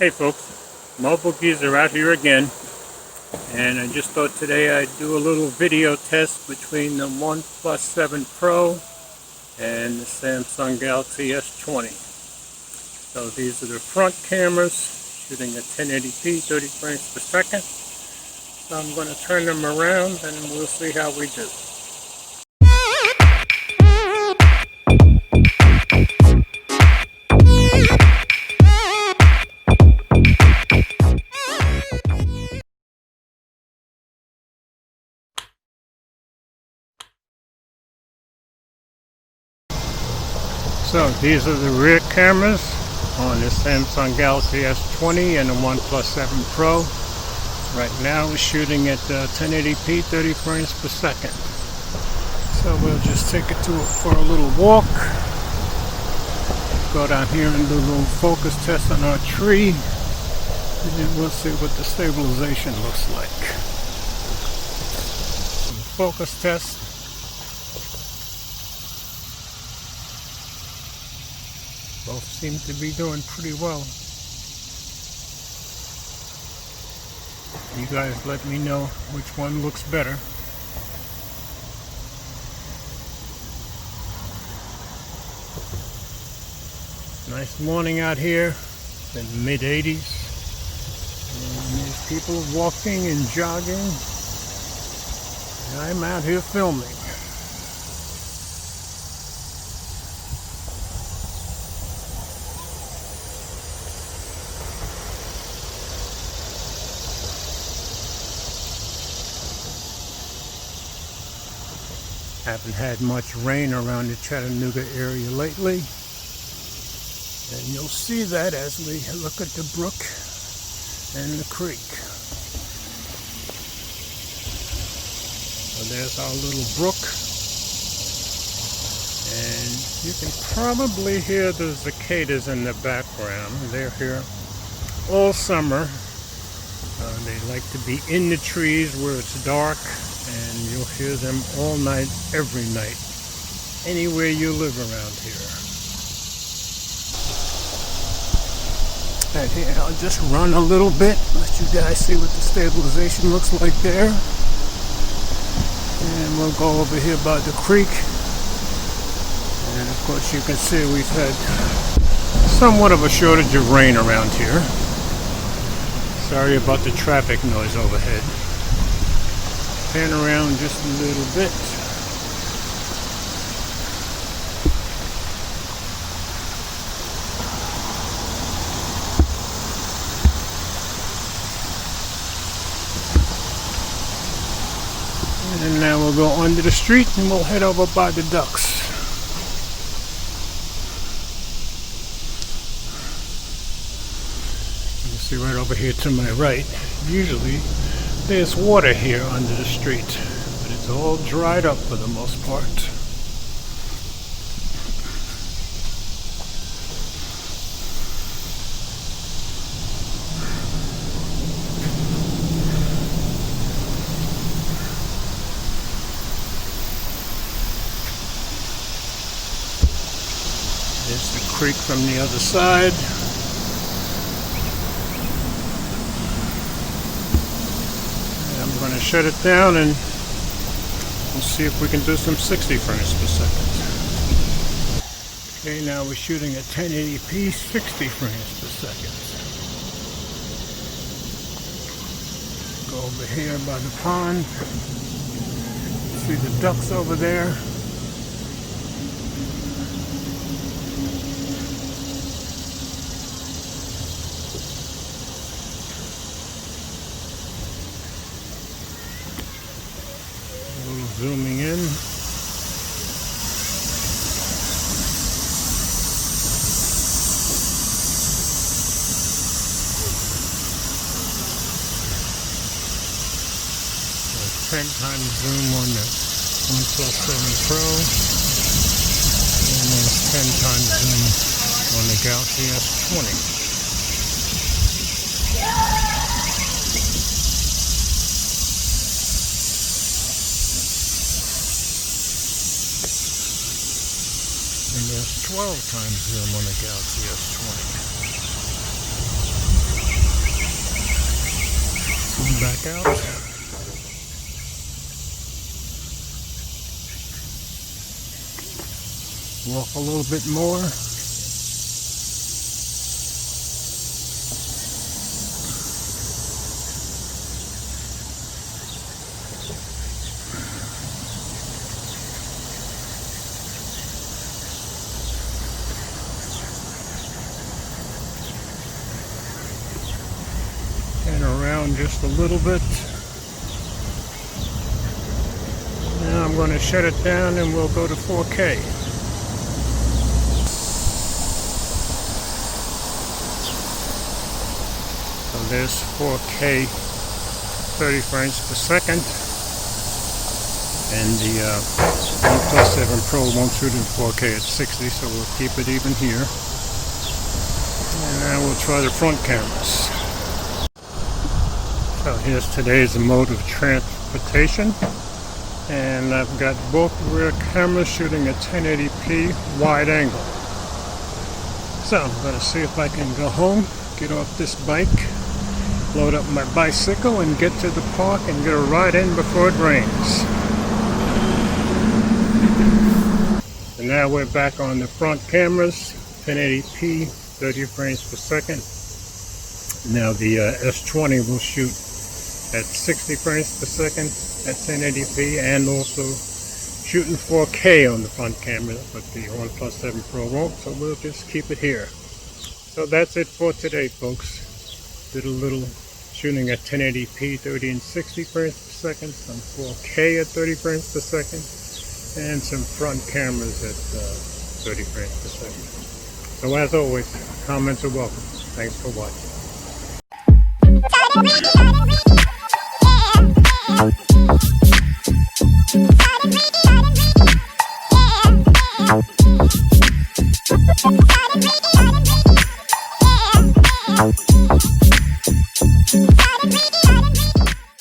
Hey folks, Mobile Geezer out here again, and I just thought today I'd do a little video test between the OnePlus 7 Pro and the Samsung Galaxy S20. So these are the front cameras, shooting at 1080p, 30 frames per second. So I'm going to turn them around and we'll see how we do. So these are the rear cameras on the Samsung Galaxy S20 and the OnePlus 7 Pro. Right now we're shooting at 1080p, 30 frames per second. So we'll just take it for a little walk. Go down here and do a little focus test on our tree. And then we'll see what the stabilization looks like. Focus test. Both seem to be doing pretty well. You guys let me know which one looks better. Nice morning out here in the mid-80s. And there's people walking and jogging. And I'm out here filming. Haven't had much rain around the Chattanooga area lately, and you'll see that as we look at the brook and the creek. So there's our little brook, and you can probably hear the cicadas in the background. They're here all summer. They like to be in the trees where it's dark, and you'll hear them all night, every night, anywhere you live around here. And here, I'll just run a little bit, let you guys see what the stabilization looks like there. And we'll go over here by the creek. And of course you can see we've had somewhat of a shortage of rain around here. Sorry about the traffic noise overhead. Pan around just a little bit. And now we'll go under the street and we'll head over by the ducks. You see right over here to my right. Usually there's water here under the street, but it's all dried up for the most part. There's the creek from the other side. I'm going to shut it down and we'll see if we can do some 60 frames per second. Okay, now we're shooting at 1080p, 60 frames per second. Go over here by the pond. See the ducks over there. Zooming in. So 10 times zoom on the OnePlus 7 Pro, and there's 10 times zoom on the Galaxy S20. And there's 12 times zoom on the Galaxy S20. back out. Walk a little bit more. And around just a little bit. Now I'm going to shut it down and we'll go to 4K. So there's 4K 30 frames per second, and the OnePlus 7 Pro won't shoot in 4K at 60, so we'll keep it even here. And now we'll try the front cameras. So here's today's mode of transportation, and I've got both rear cameras shooting at 1080p wide angle. So I'm going to see if I can go home, get off this bike, load up my bicycle, and get to the park and get a ride in before it rains. So now we're back on the front cameras, 1080p, 30 frames per second. Now the S20 will shoot at 60 frames per second at 1080p and also shooting 4K on the front camera, but the OnePlus 7 Pro won't, so we'll just keep it here. So that's it for today, folks. Did a little shooting at 1080p, 30 and 60 frames per second, some 4K at 30 frames per second, and some front cameras at 30 frames per second. So as always, comments are welcome. Thanks for watching.